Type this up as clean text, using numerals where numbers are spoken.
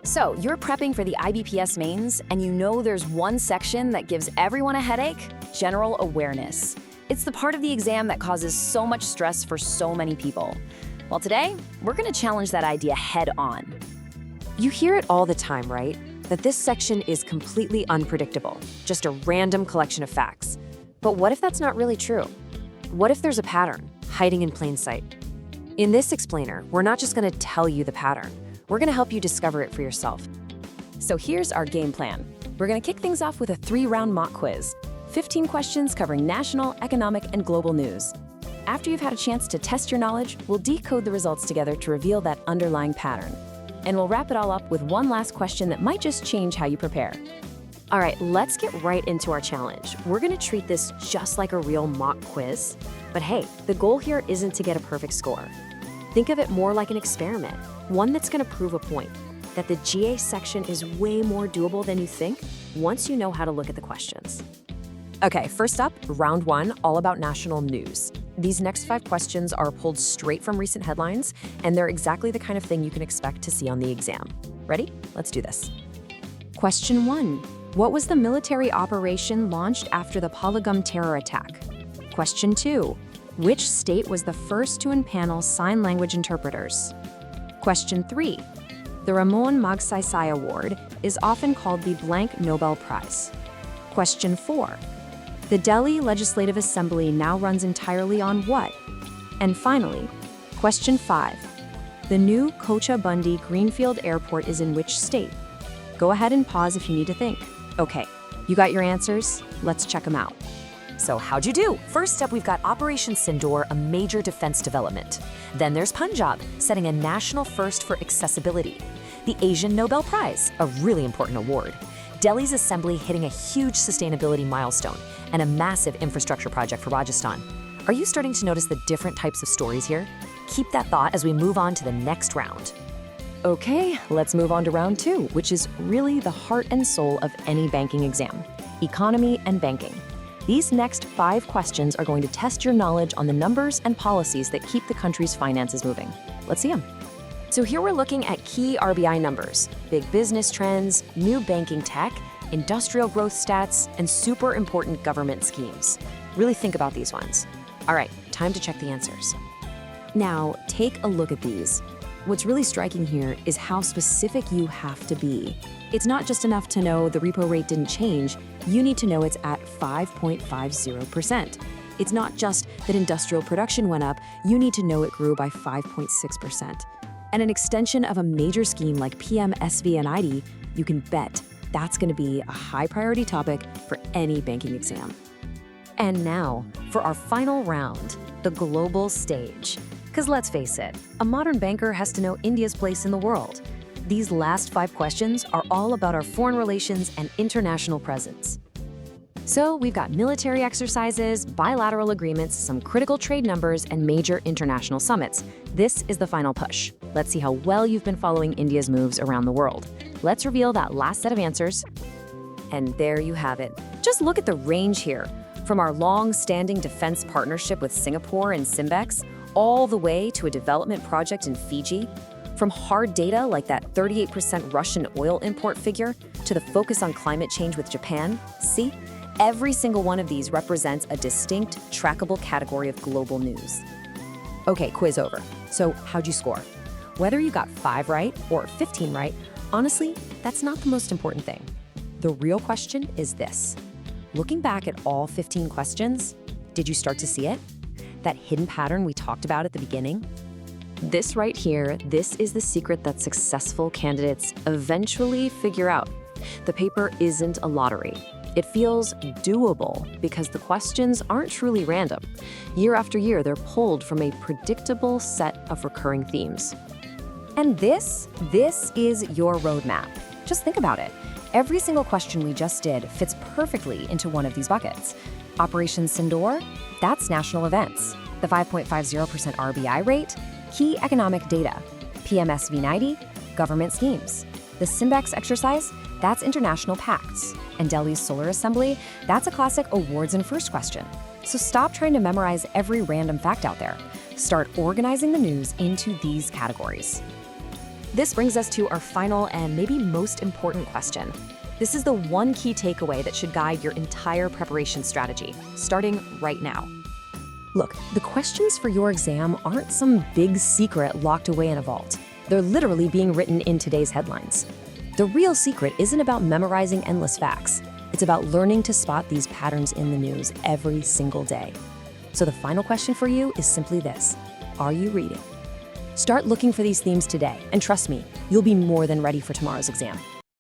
So, you're prepping for the IBPS mains, and you know there's one section that gives everyone a headache: general awareness. It's the part of the exam that causes so much stress for so many people. Well, today, we're going to challenge that idea head on. You hear it all the time, right? That this section is completely unpredictable, just a random collection of facts. But what if that's not really true? What if there's a pattern hiding in plain sight? In this explainer, we're not just going to tell you the pattern. We're going to help you discover it for yourself. So here's our game plan. We're going to kick things off with a 3-round mock quiz. 15 questions covering national, economic, and global news. After you've had a chance to test your knowledge, we'll decode the results together to reveal that underlying pattern. And we'll wrap it all up with one last question that might just change how you prepare. All right, let's get right into our challenge. We're going to treat this just like a real mock quiz. But hey, the goal here isn't to get a perfect score. Think of it more like an experiment, one that's going to prove a point, that the GA section is way more doable than you think once you know how to look at the questions. Okay, first up, round 1, all about national news. These next 5 questions are pulled straight from recent headlines, and they're exactly the kind of thing you can expect to see on the exam. Ready? Let's do this. Question 1. What was the military operation launched after the Polygum terror attack? Question 2. Which state was the first to impanel sign language interpreters? Question 3. The Ramon Magsaysay Award is often called the blank Nobel Prize. Question 4. The Delhi Legislative Assembly now runs entirely on what? And finally, question 5. The new Kochabundy Greenfield Airport is in which state? Go ahead and pause if you need to think. Okay, you got your answers? Let's check them out. So how'd you do? First up, we've got Operation Sindoor, a major defense development. Then there's Punjab, setting a national first for accessibility. The Asian Nobel Prize, a really important award. Delhi's assembly hitting a huge sustainability milestone, and a massive infrastructure project for Rajasthan. Are you starting to notice the different types of stories here? Keep that thought as we move on to the next round. Okay, let's move on to round 2, which is really the heart and soul of any banking exam: economy and banking. These next 5 questions are going to test your knowledge on the numbers and policies that keep the country's finances moving. Let's see them. So here we're looking at key RBI numbers, big business trends, new banking tech, industrial growth stats, and super important government schemes. Really think about these ones. All right, time to check the answers. Now, take a look at these. What's really striking here is how specific you have to be. It's not just enough to know the repo rate didn't change, you need to know it's at 5.50%. It's not just that industrial production went up, you need to know it grew by 5.6%. And an extension of a major scheme like PM, SV, and ID, you can bet that's going to be a high priority topic for any banking exam. And now, for our final round, the global stage. Because let's face it, a modern banker has to know India's place in the world. These last 5 questions are all about our foreign relations and international presence. So we've got military exercises, bilateral agreements, some critical trade numbers, and major international summits. This is the final push. Let's see how well you've been following India's moves around the world. Let's reveal that last set of answers. And there you have it. Just look at the range here. From our long-standing defense partnership with Singapore and Simbex, all the way to a development project in Fiji. From hard data like that 38% Russian oil import figure to the focus on climate change with Japan. See? Every single one of these represents a distinct, trackable category of global news. Okay, quiz over. So how'd you score? Whether you got 5 right or 15 right, honestly, that's not the most important thing. The real question is this. Looking back at all 15 questions, did you start to see it? That hidden pattern we talked about at the beginning? This right here, this is the secret that successful candidates eventually figure out. The paper isn't a lottery. It feels doable because the questions aren't truly random. Year after year, they're pulled from a predictable set of recurring themes. And this is your roadmap. Just think about it. Every single question we just did fits perfectly into one of these buckets. Operation Sindoor, that's national events. The 5.50% RBI rate, key economic data. PMSV 90, government schemes. The Simbex exercise, that's international pacts. And Delhi's solar assembly, that's a classic awards and first question. So stop trying to memorize every random fact out there. Start organizing the news into these categories. This brings us to our final and maybe most important question. This is the one key takeaway that should guide your entire preparation strategy, starting right now. Look, the questions for your exam aren't some big secret locked away in a vault. They're literally being written in today's headlines. The real secret isn't about memorizing endless facts. It's about learning to spot these patterns in the news every single day. So the final question for you is simply this: are you reading? Start looking for these themes today, and trust me, you'll be more than ready for tomorrow's exam.